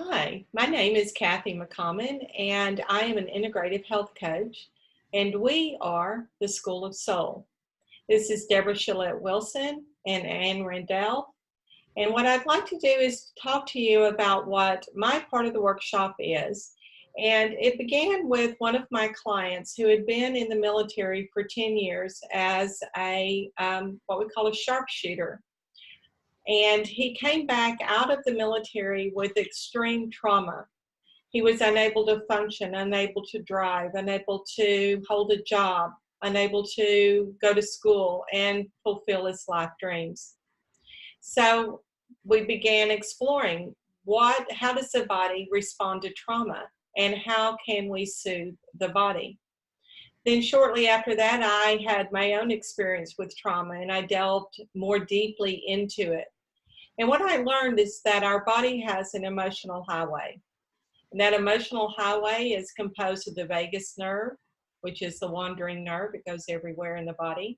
Hi, my name is Kathy McCommon, and I am an integrative health coach, and we are the School of Soul. This is Deborah Chelette-Wilson and Anne Randell, and what I'd like to do is talk to you about what my part of the workshop is. And it began with one of my clients who had been in the military for 10 years as a what we call a sharpshooter. And he came back out of the military with extreme trauma. He was unable to function, unable to drive, unable to hold a job, unable to go to school and fulfill his life dreams. So we began exploring how does the body respond to trauma and how can we soothe the body. Then shortly after that, I had my own experience with trauma and I delved more deeply into it. And what I learned is that our body has an emotional highway. And that emotional highway is composed of the vagus nerve, which is the wandering nerve. It goes everywhere in the body.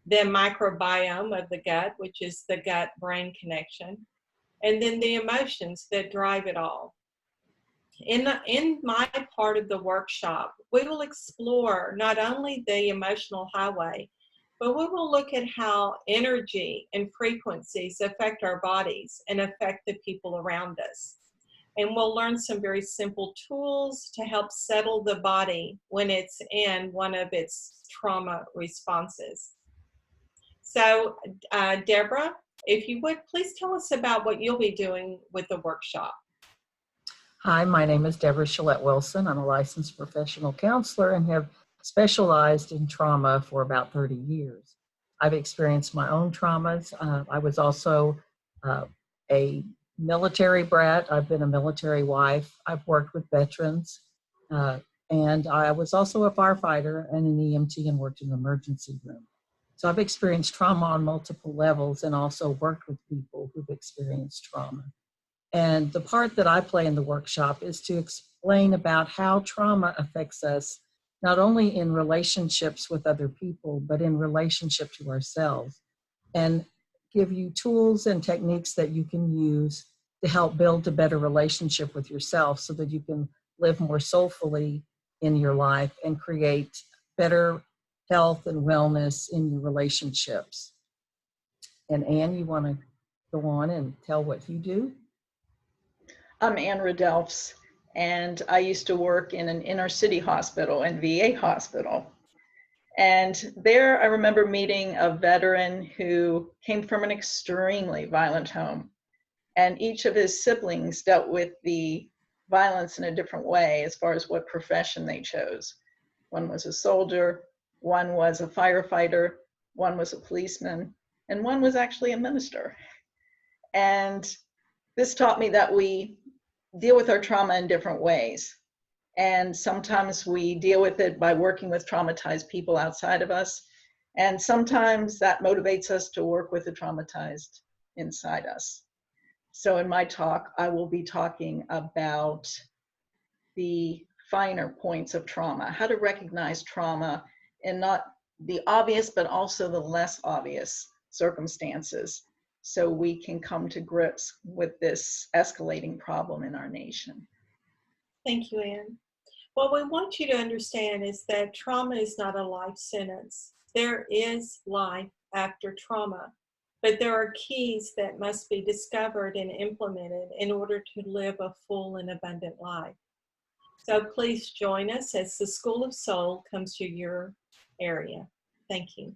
The microbiome of the gut, which is the gut-brain connection. And then the emotions that drive it all. In my part of the workshop, we will explore not only the emotional highway, but we will look at how energy and frequencies affect our bodies and affect the people around us. And we'll learn some very simple tools to help settle the body when it's in one of its trauma responses. So, Deborah, if you would, please tell us about what you'll be doing with the workshop. Hi, my name is Deborah Chelette-Wilson. I'm a licensed professional counselor and have specialized in trauma for about 30 years. I've experienced my own traumas. I was also a military brat. I've been a military wife. I've worked with veterans. And I was also a firefighter and an EMT and worked in the emergency room. So I've experienced trauma on multiple levels and also worked with people who've experienced trauma. And the part that I play in the workshop is to explain about how trauma affects us, not only in relationships with other people, but in relationship to ourselves, and give you tools and techniques that you can use to help build a better relationship with yourself so that you can live more soulfully in your life and create better health and wellness in your relationships. And Anne, you want to go on and tell what you do? I'm Anne Rudolfs, and I used to work in an inner city hospital and VA hospital. And there I remember meeting a veteran who came from an extremely violent home. And each of his siblings dealt with the violence in a different way as far as what profession they chose. One was a soldier, one was a firefighter, one was a policeman, and one was actually a minister. And this taught me that we deal with our trauma in different ways. And sometimes we deal with it by working with traumatized people outside of us. And sometimes that motivates us to work with the traumatized inside us. So in my talk, I will be talking about the finer points of trauma, how to recognize trauma in not the obvious, but also the less obvious circumstances, so we can come to grips with this escalating problem in our nation. Thank you, Anne. What we want you to understand is that trauma is not a life sentence. There is life after trauma, but there are keys that must be discovered and implemented in order to live a full and abundant life. So please join us as the School of Soul comes to your area. Thank you.